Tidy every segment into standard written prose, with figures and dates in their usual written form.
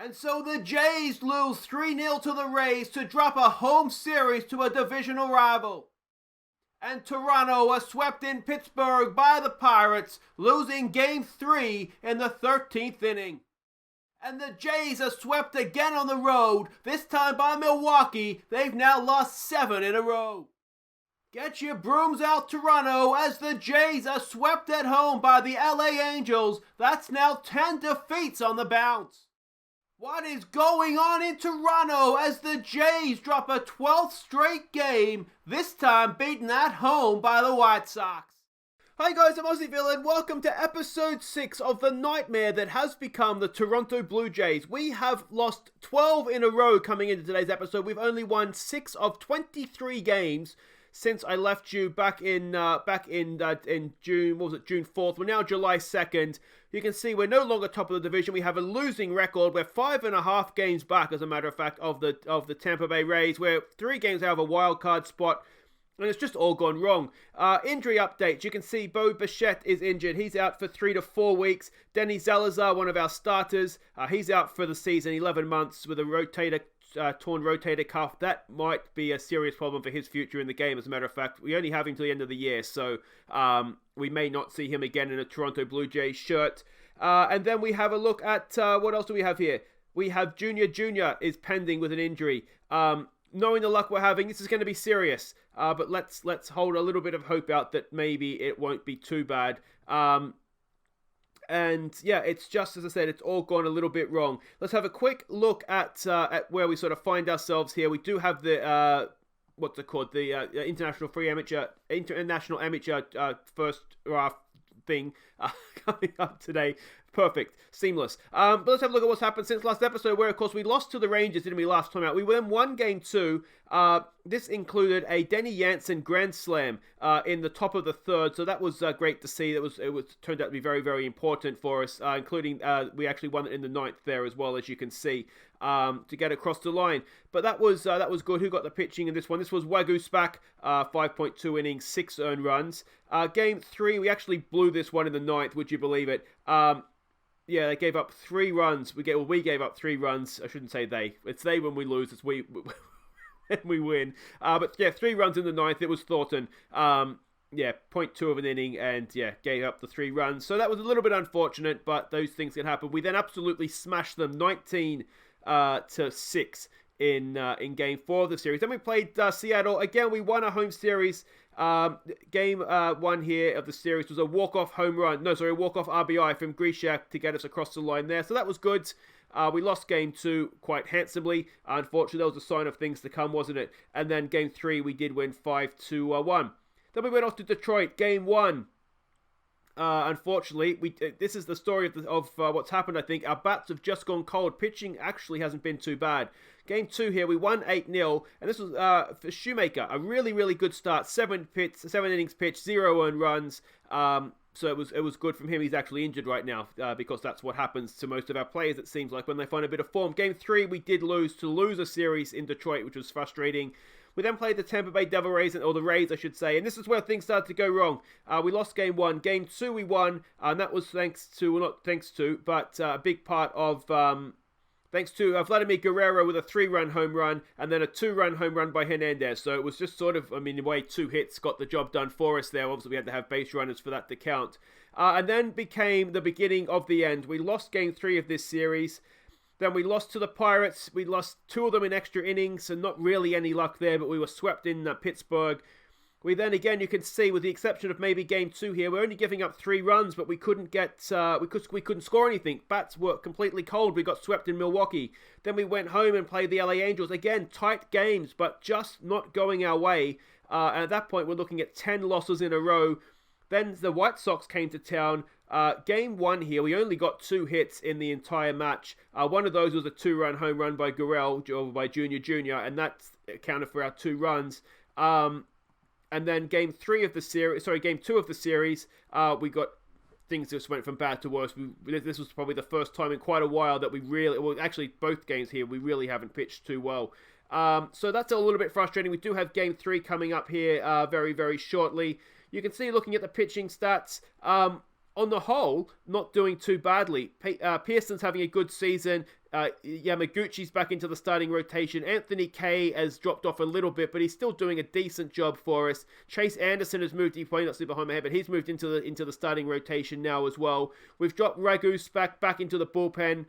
And so the Jays lose 3-0 to the Rays to drop a home series to a divisional rival. And Toronto was swept in Pittsburgh by the Pirates, losing Game 3 in the 13th inning. And the Jays are swept again on the road, this time by Milwaukee. They've now lost 7 in a row. Get your brooms out, Toronto, as the Jays are swept at home by the LA Angels. That's now 10 defeats on the bounce. What is going on in Toronto as the Jays drop a 12th straight game, this time beaten at home by the White Sox? Hi guys, I'm Aussie Villain. Welcome to episode 6 of the nightmare that has become the Toronto Blue Jays. We have lost 12 in a row coming into today's episode. We've only won 6 of 23 games since I left you back in June. What was it? June 4th. We're now July 2nd. You can see we're no longer top of the division. We have a losing record. We're 5.5 games back, as a matter of fact, of the Tampa Bay Rays. We're 3 games out of a wild card spot, and it's just all gone wrong. Injury updates. You can see Bo Bichette is injured. He's out for 3 to 4 weeks. Denny Zalazar, one of our starters, he's out for the season, 11 months with a torn rotator cuff. That might be a serious problem for his future in the game, as a matter of fact. We only have him till the end of the year, so we may not see him again in a Toronto Blue Jays shirt. And then we have a look at, what else do we have here? We have Junior is pending with an injury. Knowing the luck we're having, this is going to be serious. But let's hold a little bit of hope out that maybe it won't be too bad. And yeah, it's just, as I said, it's all gone a little bit wrong. Let's have a quick look at where we sort of find ourselves here. We do have the, what's it called? The International Amateur first thing coming up today. Perfect. Seamless. But let's have a look at what's happened since last episode, where, of course, we lost to the Rangers, didn't we, last time out? We then won Game 2. This included a Denny Jansen grand slam in the top of the third, so that was great to see. It was turned out to be very, very important for us, including we actually won it in the ninth there as well, as you can see, to get across the line. But that was good. Who got the pitching in this one? This was Wagyu Spak, 5.2 innings, 6 earned runs. Game 3, we actually blew this one in the ninth, would you believe it? Yeah, they gave up 3 runs. We gave up 3 runs. I shouldn't say they. It's they when we lose. It's we when we win. But yeah, 3 runs in the ninth. It was Thornton. Yeah, 0.2 of an inning, and yeah, gave up the 3 runs. So that was a little bit unfortunate, but those things can happen. We then absolutely smashed them 19 to 6 in Game 4 of the series. Then we played Seattle. Again, we won a home series. Game 1 here of the series was a walk-off walk-off RBI from Grishak to get us across the line there. So that was good. We lost Game 2 quite handsomely. Unfortunately, that was a sign of things to come, wasn't it? And then Game 3, we did win 5-1. Then we went off to Detroit. Game 1. Unfortunately, this is the story of what's happened, I think. Our bats have just gone cold. Pitching actually hasn't been too bad. Game 2 here, we won 8-0, and this was for Shoemaker. A really, really good start. 7 innings pitched, 0 earned runs. So it was good from him. He's actually injured right now because that's what happens to most of our players, it seems like, when they find a bit of form. Game 3, we did lose a series in Detroit, which was frustrating. We then played the Tampa Bay Devil Rays, or the Rays, I should say, and this is where things started to go wrong. We lost Game 1. Game 2, we won, and that was a big part of, thanks to Vladimir Guerrero with a 3-run home run, and then a 2-run home run by Hernandez. So it was just sort of, in a way, 2 hits got the job done for us there. Obviously, we had to have base runners for that to count. And then became the beginning of the end. We lost Game 3 of this series. Then we lost to the Pirates. We lost 2 of them in extra innings, so not really any luck there, but we were swept in Pittsburgh. We then, again, you can see, with the exception of maybe Game 2 here, we're only giving up 3 runs, but we couldn't we couldn't score anything. Bats were completely cold. We got swept in Milwaukee. Then we went home and played the LA Angels. Again, tight games, but just not going our way. And at that point, we're looking at 10 losses in a row. Then the White Sox came to town. Game 1 here, we only got 2 hits in the entire match. One of those was a 2-run home run by by Junior, and that accounted for our 2 runs. And then Game 2 of the series, we got things just went from bad to worse. This was probably the first time in quite a while that actually both games here, we really haven't pitched too well. So that's a little bit frustrating. We do have Game 3 coming up here very, very shortly. You can see, looking at the pitching stats, on the whole, not doing too badly. Pearson's having a good season. Yamaguchi's back into the starting rotation. Anthony Kay has dropped off a little bit, but he's still doing a decent job for us. Chase Anderson has moved, he's probably not behind my head, but he's moved into the starting rotation now as well. We've dropped Ragus back into the bullpen.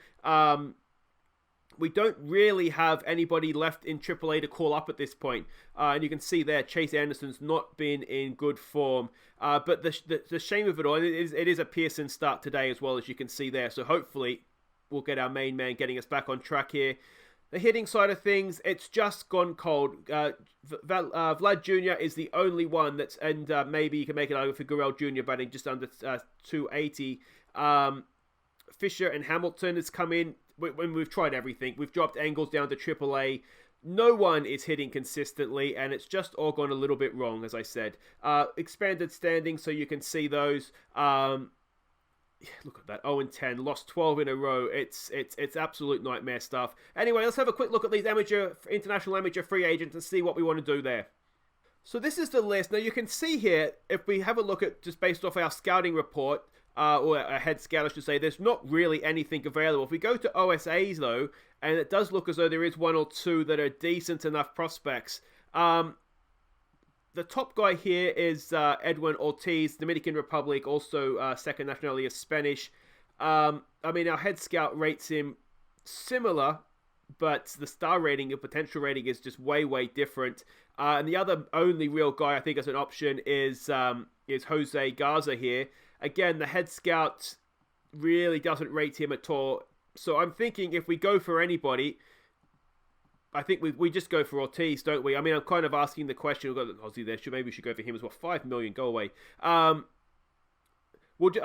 We don't really have anybody left in AAA to call up at this point. And you can see there, Chase Anderson's not been in good form. But the shame of it all, it is a Pearson start today as well, as you can see there. So hopefully we'll get our main man getting us back on track here. The hitting side of things, it's just gone cold. Vlad Jr. is the only one that's, and maybe you can make an argument for Gurriel Jr. batting just under 280. Fisher and Hamilton has come in. When we've tried everything, we've dropped Engels down to AAA. No one is hitting consistently, and it's just all gone a little bit wrong, as I said. Expanded standings, so you can see those. Look at that, 0-10, lost 12 in a row. It's absolute nightmare stuff. Anyway, let's have a quick look at these international amateur free agents and see what we want to do there. So this is the list. Now you can see here, if we have a look at just based off our scouting report, or a head scout, I should say, there's not really anything available. If we go to OSAs, though, and it does look as though there is one or two that are decent enough prospects. The top guy here is Edwin Ortiz, Dominican Republic, also second nationality is Spanish. I mean, our head scout rates him similar, but the star rating and potential rating is just way, way different. And the other only real guy I think as an option is Jose Garza here. Again, the head scout really doesn't rate him at all. So I'm thinking if we go for anybody, I think we just go for Ortiz, don't we? I mean, I'm kind of asking the question. We've got Aussie there. Maybe we should go for him as well. $5 million, go away. I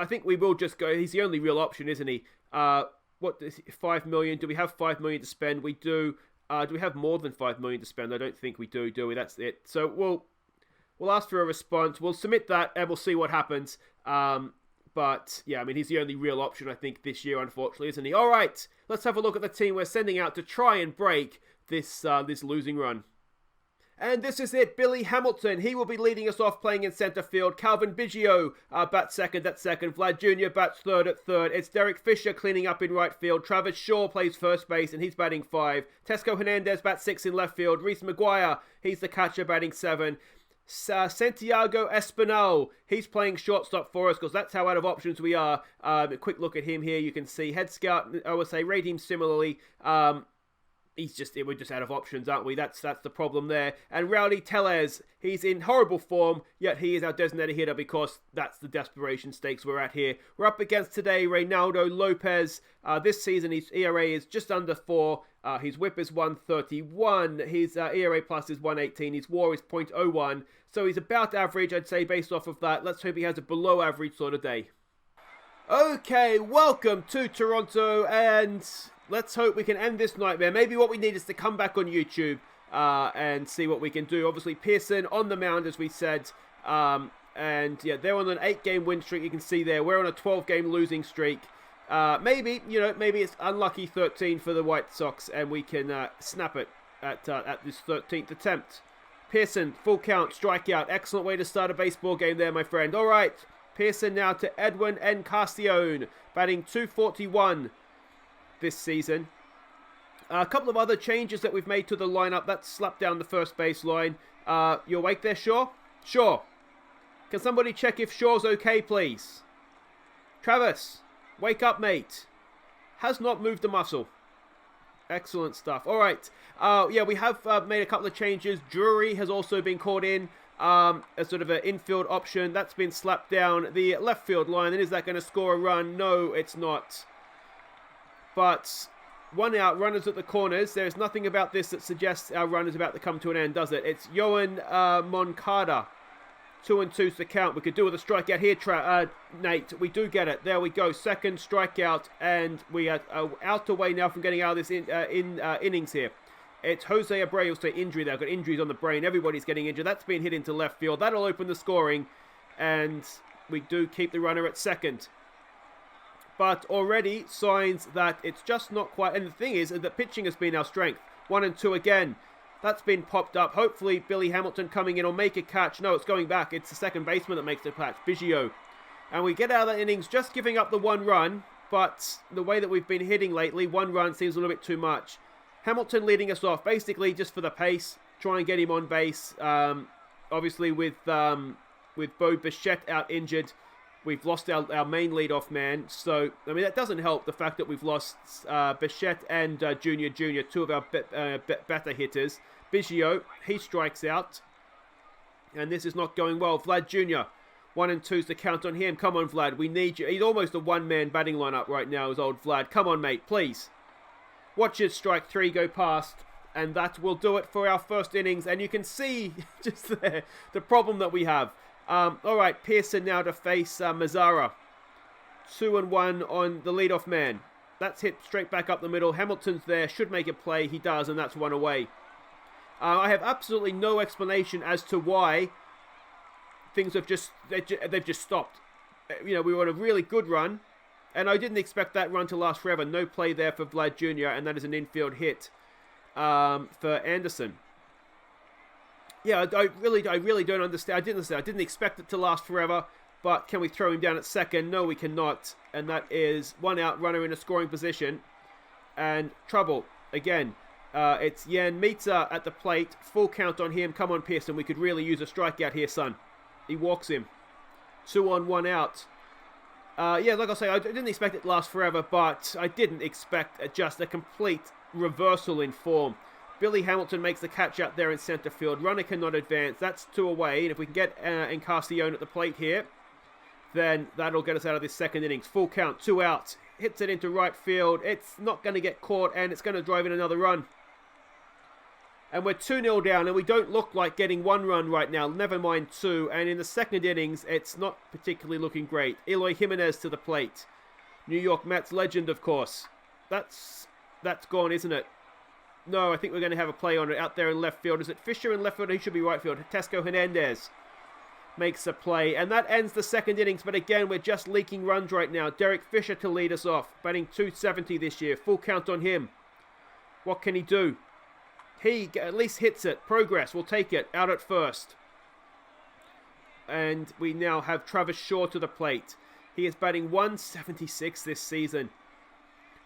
think we will just go. He's the only real option, isn't he? What is $5 million? Do we have $5 million to spend? We do. Do we have more than $5 million to spend? I don't think we do we? That's it. So we'll ask for a response. We'll submit that and we'll see what happens. But yeah, I mean, he's the only real option, I think, this year, unfortunately, isn't he? All right, let's have a look at the team we're sending out to try and break this losing run. And this is it, Billy Hamilton. He will be leading us off playing in center field. Calvin Biggio bats second at second. Vlad Jr. bats third at third. It's Derek Fisher cleaning up in right field. Travis Shaw plays first base and he's batting 5. Tesco Hernandez bats 6 in left field. Reese McGuire, he's the catcher, batting 7. Santiago Espinal, he's playing shortstop for us because that's how out of options we are. A quick look at him here. You can see head scout, I would say, rate him similarly. We're just out of options, aren't we? That's the problem there. And Rowdy Tellez, he's in horrible form, yet he is our designated hitter because that's the desperation stakes we're at here. We're up against today Reynaldo Lopez. This season his ERA is just under 4. His whip is 131. His ERA plus is 118. His WAR is .01. So he's about average, I'd say, based off of that. Let's hope he has a below average sort of day. Okay, welcome to Toronto, and let's hope we can end this nightmare. Maybe what we need is to come back on YouTube and see what we can do. Obviously, Pearson on the mound, as we said. And yeah, they're on an 8-game win streak. You can see there. We're on a 12-game losing streak. Maybe it's unlucky 13 for the White Sox, and we can snap it at this 13th attempt. Pearson, full count, strikeout. Excellent way to start a baseball game there, my friend. All right, Pearson now to Edwin Encarnacion, batting .241 this season. A couple of other changes that we've made to the lineup. That's slapped down the first base line. You awake there, Shaw? Shaw. Can somebody check if Shaw's okay, please? Travis, wake up, mate. Has not moved a muscle. Excellent stuff. All right. Yeah, we have made a couple of changes. Drury has also been called in as sort of an infield option. That's been slapped down the left field line. And is that going to score a run? No, it's not. But 1 out, runners at the corners. There's nothing about this that suggests our run is about to come to an end, does it? It's Yohan Moncada. 2-2's the count. We could do with a strikeout here, Nate. We do get it. There we go. Second strikeout, and we are out away now from getting out of this innings here. It's Jose Abreu's to injury there. Got injuries on the brain. Everybody's getting injured. That's been hit into left field. That'll open the scoring, and we do keep the runner at second. But already signs that it's just not quite. And the thing is that pitching has been our strength. 1 and 2 again. That's been popped up. Hopefully Billy Hamilton coming in will make a catch. No, it's going back. It's the second baseman that makes the catch. Biggio. And we get out of that innings just giving up the 1 run, but the way that we've been hitting lately, 1 run seems a little bit too much. Hamilton leading us off, basically just for the pace, try and get him on base. Obviously with Bo Bichette out injured, we've lost our main leadoff man. So, I mean, that doesn't help the fact that we've lost Bichette and Junior, 2 of our better hitters. Biggio, he strikes out. And this is not going well. Vlad Jr., 1 and 2's the count on him. Come on, Vlad, we need you. He's almost a one-man batting lineup right now, is old Vlad. Come on, mate, please. Watch his strike 3 go past. And that will do it for our first innings. And you can see just there the problem that we have. All right, Pearson now to face Mazzara. 2 and 1 on the leadoff man. That's hit straight back up the middle. Hamilton's there, should make a play. He does, and that's 1 away. I have absolutely no explanation as to why things have they've just stopped. You know, we were on a really good run, and I didn't expect that run to last forever. No play there for Vlad Jr., and that is an infield hit for Anderson. Yeah, I really don't understand. I didn't expect it to last forever, but can we throw him down at second? No, we cannot, and that is 1 out, runner in a scoring position, and trouble again. It's Yan Mita at the plate. Full count on him. Come on, Pearson. We could really use a strikeout here, son. He walks him. 2 on, 1 out. Yeah, like I say, I didn't expect it to last forever, but I didn't expect just a complete reversal in form. Billy Hamilton makes the catch out there in center field. Runner cannot advance. That's 2 away. And if we can get Encarnacion at the plate here, then that'll get us out of this second innings. Full count, 2 out. Hits it into right field. It's not going to get caught, and it's going to drive in another run. And we're 2-0 down, and we don't look like getting 1 run right now, never mind 2. And in the second innings, it's not particularly looking great. Eloy Jimenez to the plate. New York Mets legend, of course. That's gone, isn't it? No, I think we're going to have a play on it out there in left field. Is it Fisher in left field? He should be right field. Tesco Hernandez makes a play. And that ends the second innings. But again, we're just leaking runs right now. Derek Fisher to lead us off. Batting .270 this year. Full count on him. What can he do? He at least hits it. Progress. We'll take it. Out at first. And we now have Travis Shaw to the plate. He is batting .176 this season.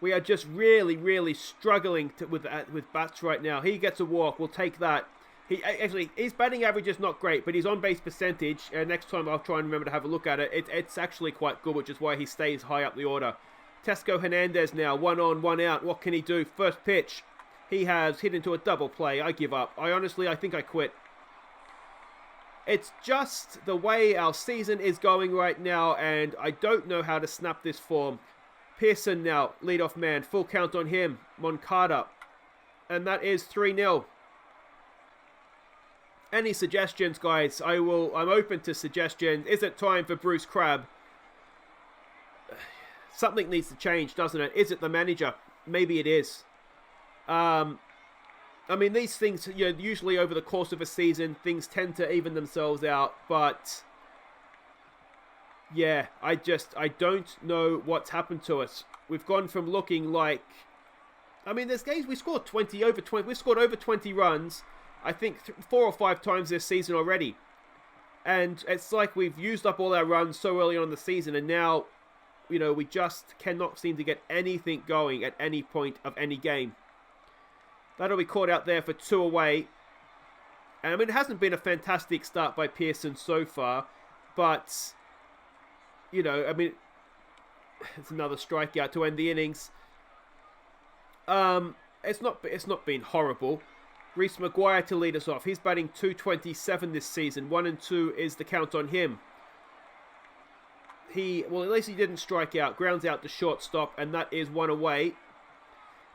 We are just really struggling with bats right now. He gets a walk. We'll take that. His batting average is not great, but his on-base percentage, next time I'll try and remember to have a look at it, it's actually quite good, which is why he stays high up the order. Tesco Hernandez now, 1 on, 1 out. What can he do? First pitch. He has hit into a double play. I give up. I think I quit. It's just the way our season is going right now, and I don't know how to snap this form. Pearson now, leadoff man, full count on him, Moncada, and that is 3-0. Any suggestions, guys? I'm open to suggestions. Is it time for Bruce Crabb? Something needs to change, doesn't it? Is it the manager? Maybe it is. I mean, these things, usually over the course of a season, things tend to even themselves out, but yeah, I don't know what's happened to us. We've gone from looking like, I mean, there's games we scored we've scored over 20 runs, I think 4 or 5 times this season already. And it's like we've used up all our runs so early on in the season, and now, we just cannot seem to get anything going at any point of any game. That'll be caught out there for 2 away. And I mean, it hasn't been a fantastic start by Pearson so far, but I mean, it's another strikeout to end the innings. It's not been horrible. Reese McGuire to lead us off. He's batting .227 this season. 1 and 2 is the count on him. At least he didn't strike out. Grounds out to shortstop, and that is 1 away.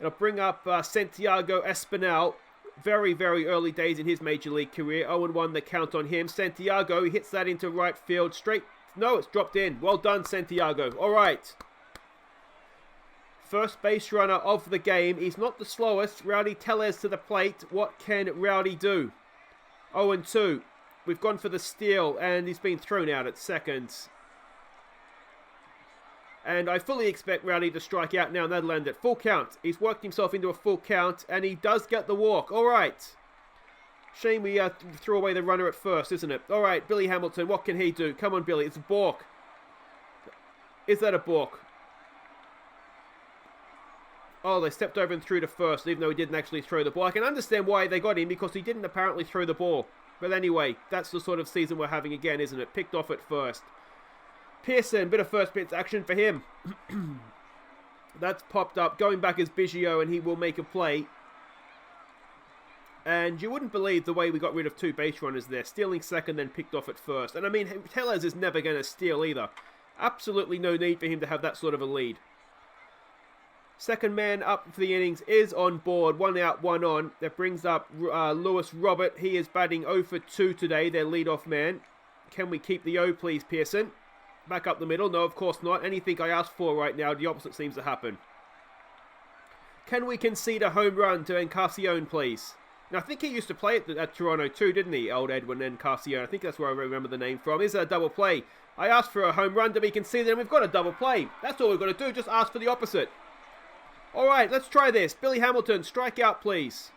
It'll bring up Santiago Espinal. Very, very early days in his major league career. 0-1 the count on him. Santiago, he hits that into right field. Straight. No, it's dropped in. Well done, Santiago. All right. First base runner of the game. He's not the slowest. Rowdy Tellez to the plate. What can Rowdy do? 0-2. We've gone for the steal, and he's been thrown out at second. And I fully expect Rowdy to strike out now, and that'll end it. Full count. He's worked himself into a full count, and he does get the walk. All right. Shame we threw away the runner at first, isn't it? All right, Billy Hamilton, what can he do? Come on, Billy. It's a balk. Is that a balk? Oh, they stepped over and threw to first, even though he didn't actually throw the ball. I can understand why they got him, because he didn't apparently throw the ball. But anyway, that's the sort of season we're having again, isn't it? Picked off at first. Pearson, bit of first pitch action for him. That's popped up. Going back is Biggio, and he will make a play. And you wouldn't believe the way we got rid of 2 base runners there. Stealing second, then picked off at first. And I mean, Tellez is never going to steal either. Absolutely no need for him to have that sort of a lead. Second man up for the innings is on board. 1 out, 1 on. That brings up Lewis Robert. He is batting 0 for 2 today, their leadoff man. Can we keep the O, please, Pearson? Back up the middle. No, of course not. Anything I ask for right now, the opposite seems to happen. Can we concede a home run to Encarnacion, please? Now, I think he used to play at Toronto too, didn't he? Old Edwin Encarnacion. I think that's where I remember the name from. Is it a double play? I asked for a home run to be conceded, and we've got a double play. That's all we've got to do. Just ask for the opposite. All right, let's try this. Billy Hamilton, strike out, please.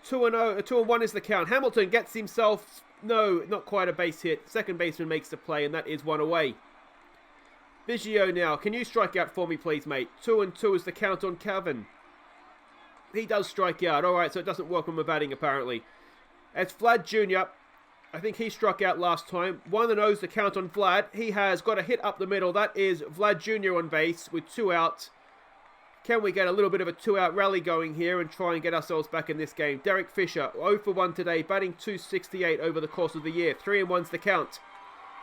2-0. 2-1 is the count. Hamilton gets himself... No, not quite a base hit. Second baseman makes the play, and that is 1 away. Biggio now. Can you strike out for me, please, mate? 2-2 is the count on Calvin. He does strike out. All right, so it doesn't work when we're batting, apparently. It's Vlad Jr. I think he struck out last time. 1-0 is the count on Vlad. He has got a hit up the middle. That is Vlad Jr. on base with 2 outs. Can we get a little bit of a 2-out rally going here and try and get ourselves back in this game? Derek Fisher, 0 for 1 today, batting .268 over the course of the year. 3-1's the count.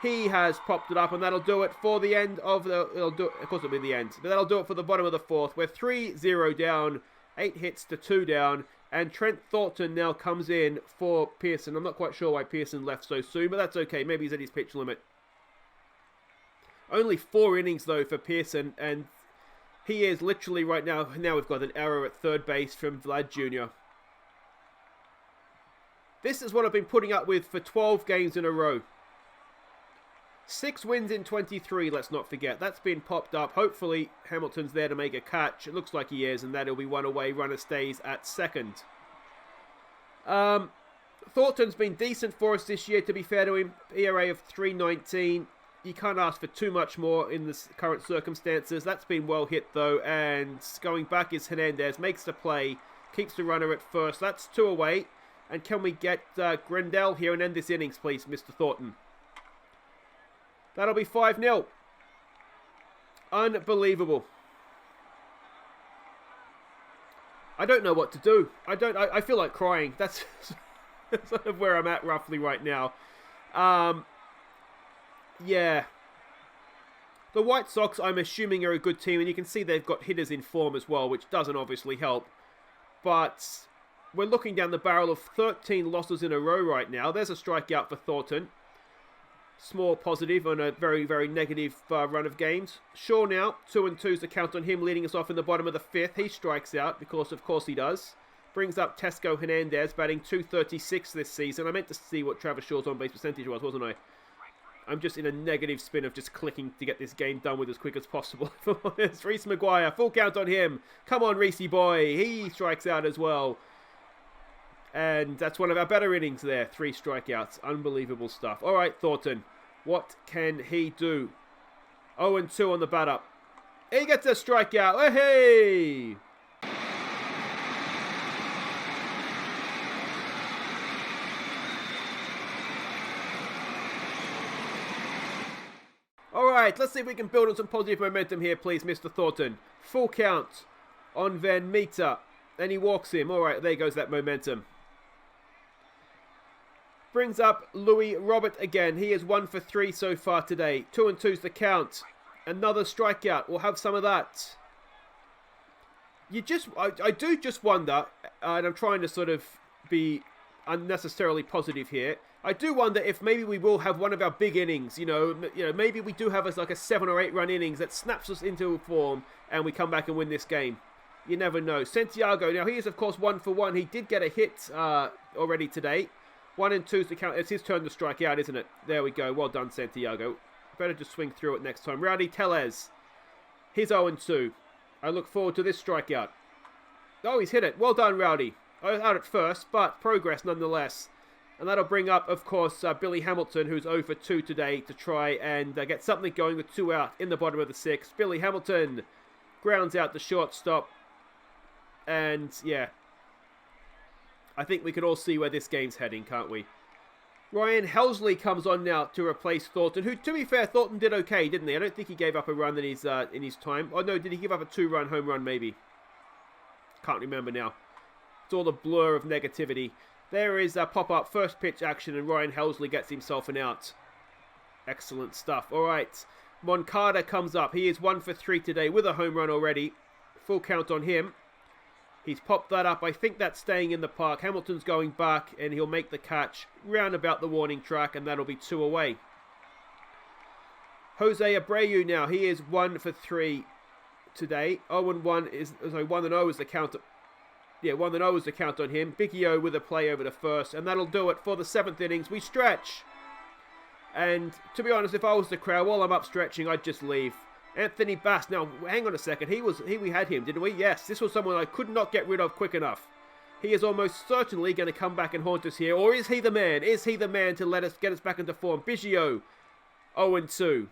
He has popped it up, and that'll do it for the end of the... Of course, it'll be the end. But that'll do it for the bottom of the 4th. We're 3-0 down, 8 hits to 2 down. And Trent Thornton now comes in for Pearson. I'm not quite sure why Pearson left so soon, but that's okay. Maybe he's at his pitch limit. Only 4 innings, though, for Pearson, and... He is literally right now. Now we've got an error at third base from Vlad Jr. This is what I've been putting up with for 12 games in a row. 6 wins in 23, let's not forget. That's been popped up. Hopefully Hamilton's there to make a catch. It looks like he is, and that'll be 1 away. Runner stays at second. Thornton's been decent for us this year, to be fair to him. ERA of 3.19. You can't ask for too much more in the current circumstances. That's been well hit, though. And going back is Hernandez. Makes the play. Keeps the runner at first. That's 2 away. And can we get Grendel here and end this innings, please, Mr. Thornton? That'll be 5-0. Unbelievable. I don't know what to do. I feel like crying. That's sort of where I'm at roughly right now. Yeah. The White Sox, I'm assuming, are a good team, and you can see they've got hitters in form as well, which doesn't obviously help. But we're looking down the barrel of 13 losses in a row right now. There's a strikeout for Thornton. Small positive on a very, very negative run of games. Shaw now, 2-2's the count on him, leading us off in the bottom of the 5th. He strikes out, because of course he does. Brings up Tesco Hernandez, batting .236 this season. I meant to see what Travis Shaw's on-base percentage was, wasn't I? I'm just in a negative spin of just clicking to get this game done with as quick as possible. It's Reese Maguire, full count on him. Come on, Reese boy. He strikes out as well. And that's one of our better innings there. 3 strikeouts. Unbelievable stuff. All right, Thornton. What can he do? 0-2 on the batter. He gets a strikeout. Hey! Alright, let's see if we can build on some positive momentum here, please, Mr. Thornton. Full count on Van Meter. And he walks him. Alright, there goes that momentum. Brings up Louis Robert again. He is 1 for 3 so far today. 2-2's the count. Another strikeout. We'll have some of that. I do just wonder, and I'm trying to sort of be unnecessarily positive here. I do wonder if maybe we will have one of our big innings. You know, maybe we do have like a 7 or 8 run innings that snaps us into form, and we come back and win this game. You never know. Santiago. Now he is of course 1 for 1. He did get a hit already today. 1-2's the count. It's his turn to strike out, isn't it? There we go. Well done, Santiago. Better just swing through it next time. Rowdy Tellez. He's 0-2. I look forward to this strikeout. Oh, he's hit it. Well done, Rowdy. Out at first, but progress nonetheless. And that'll bring up, of course, Billy Hamilton, who's 0 for 2 today, to try and get something going with 2 out in the bottom of the 6th. Billy Hamilton grounds out the shortstop. And, yeah, I think we can all see where this game's heading, can't we? Ryan Helsley comes on now to replace Thornton, who, to be fair, Thornton did okay, didn't he? I don't think he gave up a run in his time. Oh, no, did he give up a 2-run home run, maybe? Can't remember now. It's all the blur of negativity. There is a pop-up first pitch action, and Ryan Helsley gets himself an out. Excellent stuff. All right, Moncada comes up. He is 1 for 3 today with a home run already. Full count on him. He's popped that up. I think that's staying in the park. Hamilton's going back, and he'll make the catch round about the warning track, and that'll be 2 away. Jose Abreu now. He is 1 for 3 today. 0-1 is, sorry, 1-0 is the count. Yeah, 1-0 is the count on him. Biggie O with a play over the first, and that'll do it for the 7th innings. We stretch. And to be honest, if I was the crowd, while I'm up stretching, I'd just leave. Anthony Bass. Now, hang on a second. We had him, didn't we? Yes, this was someone I could not get rid of quick enough. He is almost certainly going to come back and haunt us here. Or is he the man? Is he the man to get us back into form? Biggio, 0-2.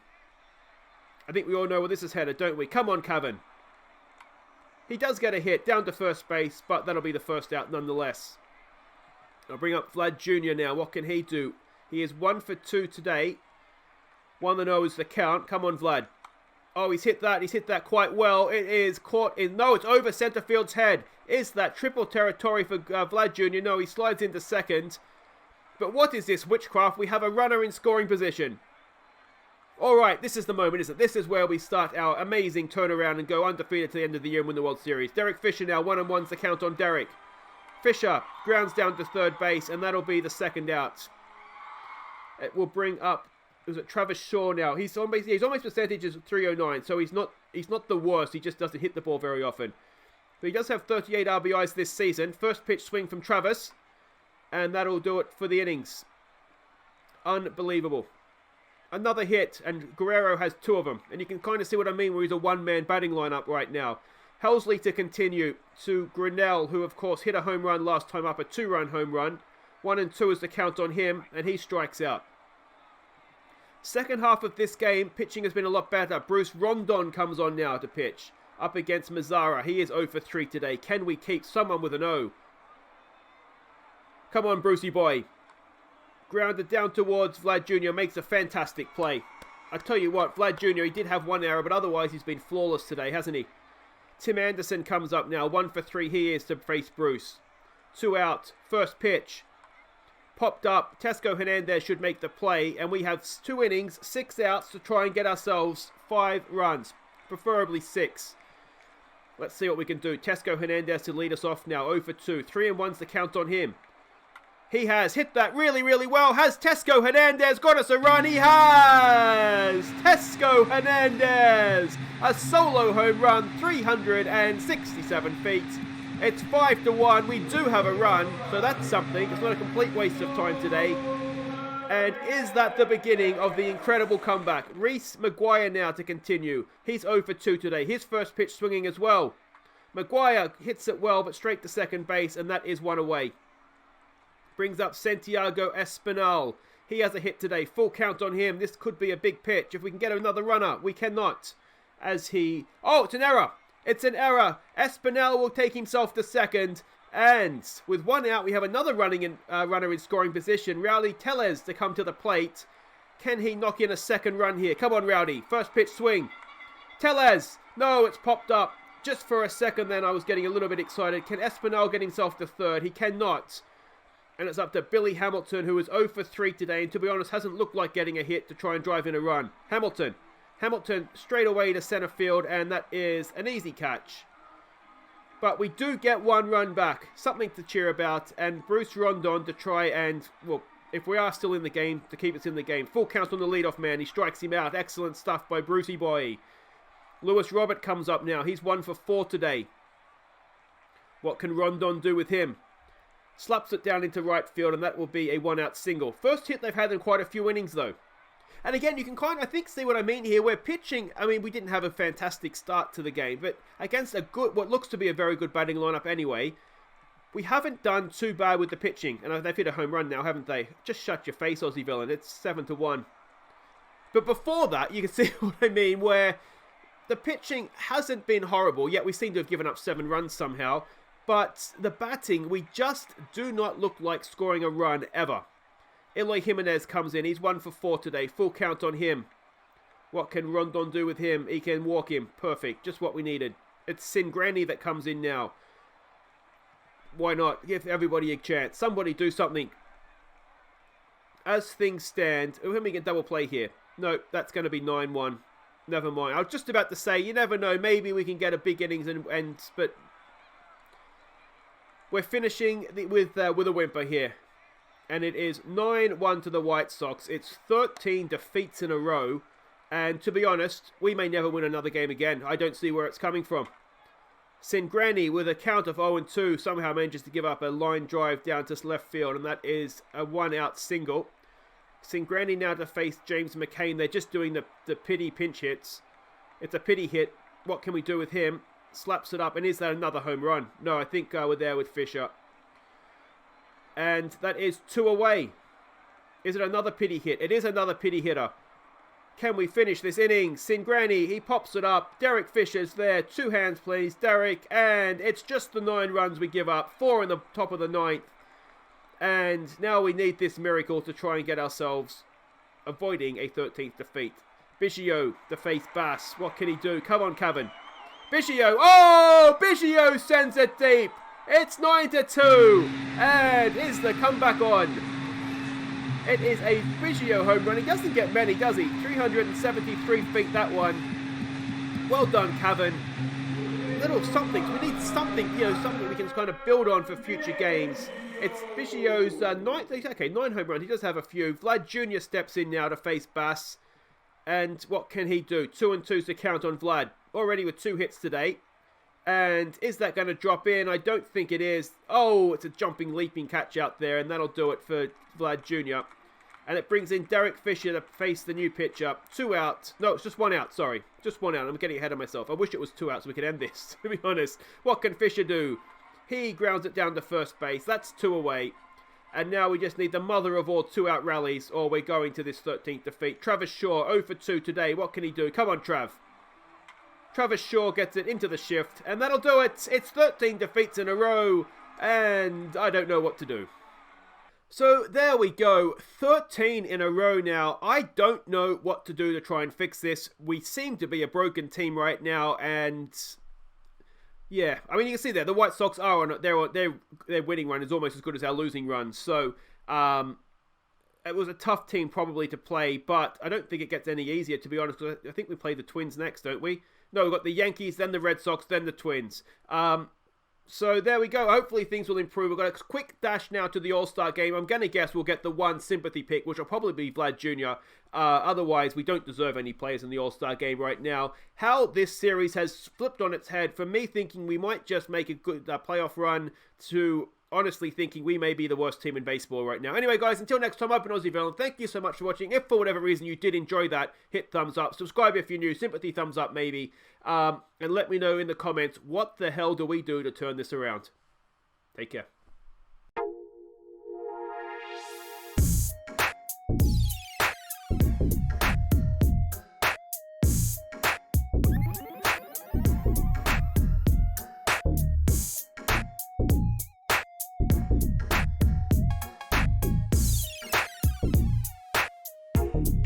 I think we all know where this is headed, don't we? Come on, Cavan. He does get a hit down to first base, but that'll be the first out nonetheless. I'll bring up Vlad Jr. now. What can he do? He is 1 for 2 today. 1-0 is the count. Come on, Vlad. Oh, he's hit that. He's hit that quite well. It is caught in... No, it's over center field's head. Is that triple territory for Vlad Jr.? No, he slides into second. But what is this witchcraft? We have a runner in scoring position. All right, this is the moment, isn't it? This is where we start our amazing turnaround and go undefeated to the end of the year and win the World Series. Derek Fisher now, 1-1's the count on Derek. Fisher grounds down to third base, and that'll be the second out. It will bring up, is it Travis Shaw now? His on-base percentage is 309, so he's not the worst. He just doesn't hit the ball very often. But he does have 38 RBIs this season. First pitch swing from Travis, and that'll do it for the innings. Unbelievable. Another hit, and Guerrero has 2 of them. And you can kind of see what I mean where he's a one-man batting lineup right now. Helsley to continue to Grinnell, who of course hit a home run last time up, a 2-run home run. 1-2 is the count on him, and he strikes out. Second half of this game, pitching has been a lot better. Bruce Rondon comes on now to pitch up against Mazzara. He is 0 for 3 today. Can we keep someone with an O? Come on, Brucey boy. Grounded down towards Vlad Jr. Makes a fantastic play. I tell you what, Vlad Jr., he did have 1 error, but otherwise he's been flawless today, hasn't he? Tim Anderson comes up now. 1 for 3 he is to face Bruce. 2 out. First pitch. Popped up. Tesco Hernandez should make the play, and we have 2 innings, 6 outs to try and get ourselves 5 runs. Preferably 6. Let's see what we can do. Tesco Hernandez to lead us off now. 0 for 2. 3-1's the count on him. He has hit that really, really well. Has Tesco Hernandez got us a run? He has! Tesco Hernandez! A solo home run, 367 feet. It's 5-1. We do have a run, so that's something. It's not a complete waste of time today. And is that the beginning of the incredible comeback? Reese Maguire now to continue. He's 0 for 2 today. His first pitch swinging as well. Maguire hits it well, but straight to second base, and that is 1 away. Brings up Santiago Espinal. He has a hit today. Full count on him. This could be a big pitch. If we can get another runner, we cannot. As he... Oh, it's an error. It's an error. Espinal will take himself to second. And with 1 out, we have another runner in scoring position. Rowdy Tellez to come to the plate. Can he knock in a second run here? Come on, Rowdy. First pitch swing. Tellez. No, it's popped up. Just for a second then, I was getting a little bit excited. Can Espinal get himself to third? He cannot. And it's up to Billy Hamilton, who is 0 for 3 today, and to be honest, hasn't looked like getting a hit to try and drive in a run. Hamilton straight away to center field, and that is an easy catch. But we do get 1 run back, something to cheer about, and Bruce Rondon to try and, well, if we are still in the game, to keep us in the game. Full count on the leadoff man, he strikes him out. Excellent stuff by Brucey boy. Lewis Robert comes up now, he's 1 for 4 today. What can Rondon do with him? Slaps it down into right field, and that will be a 1-out single. First hit they've had in quite a few innings, though. And again, you can kind of, I think, see what I mean here. We're pitching, I mean, we didn't have a fantastic start to the game, but against a good, what looks to be a very good batting lineup anyway, We haven't done too bad with the pitching. And they've hit a home run now, haven't they? Just shut your face, Aussie villain. It's 7-1. But before that, you can see what I mean, where the pitching hasn't been horrible, yet we seem to have given up 7 runs somehow. But the batting, we just do not look like scoring a run ever. Eloy Jimenez comes in. He's 1 for 4 today. Full count on him. What can Rondon do with him? He can walk him. Perfect. Just what we needed. It's Singrani that comes in now. Why not? Give everybody a chance. Somebody do something. As things stand, we can double play here. No, that's going to be 9-1. Never mind. I was just about to say, you never know. Maybe we can get a big innings, but we're finishing with a whimper here. And it is 9-1 to the White Sox. It's 13 defeats in a row. And to be honest, we may never win another game again. I don't see where it's coming from. Singrani, with a count of 0-2, somehow manages to give up a line drive down to left field. And that is a 1-out single. Singrani now to face James McCain. They're just doing the pity pinch hits. It's a pity hit. What can we do with him? Slaps it up. And is that another home run? No, I think we're there with Fisher. And that is 2 away. Is it another pity hit? It is another pity hitter. Can we finish this inning? Singrani, he pops it up. Derek Fisher's there. 2 hands, please. Derek. And it's just the 9 runs we give up. 4 in the top of the 9th. And now we need this miracle to try and get ourselves avoiding a 13th defeat. Biggio to face Bass. What can he do? Come on, Kevin. Biggio. Oh! Biggio sends it deep. It's 9-2. And is the comeback on? It is a Biggio home run. He doesn't get many, does he? 373 feet, that one. Well done, Kevin. Little something. We need something, something we can kind of build on for future games. It's Biggio's 9 home runs. He does have a few. Vlad Jr. steps in now to face Bass. And what can he do? 2-2's to count on Vlad. Already with 2 hits today. And is that going to drop in? I don't think it is. Oh, it's a jumping, leaping catch out there. And that'll do it for Vlad Jr. And it brings in Derek Fisher to face the new pitcher. 2 out. No, it's just 1 out. Sorry. Just 1 out. I'm getting ahead of myself. I wish it was 2 outs so we could end this, to be honest. What can Fisher do? He grounds it down to first base. That's 2 away. And now we just need the mother of all 2-out rallies, or we're going to this 13th defeat. Travis Shaw, 0 for 2 today. What can he do? Come on, Trav. Travis Shaw gets it into the shift, and that'll do it. It's 13 defeats in a row, and I don't know what to do. So there we go, 13 in a row now. I don't know what to do to try and fix this. We seem to be a broken team right now, and yeah, I mean, you can see there, the White Sox are on their winning run is almost as good as our losing run. So it was a tough team probably to play, but I don't think it gets any easier, to be honest. I think we play the Twins next, don't we? No, we've got the Yankees, then the Red Sox, then the Twins. So there we go. Hopefully things will improve. We've got a quick dash now to the All-Star game. I'm going to guess we'll get the 1 sympathy pick, which will probably be Vlad Jr. Otherwise, we don't deserve any players in the All-Star game right now. How this series has flipped on its head from me thinking we might just make a good playoff run to honestly thinking we may be the worst team in baseball right now. Anyway, guys, until next time, I've been Aussie Villain. Thank you so much for watching. If for whatever reason you did enjoy that, hit thumbs up. Subscribe if you're new. Sympathy thumbs up, maybe. And let me know in the comments, what the hell do we do to turn this around? Take care.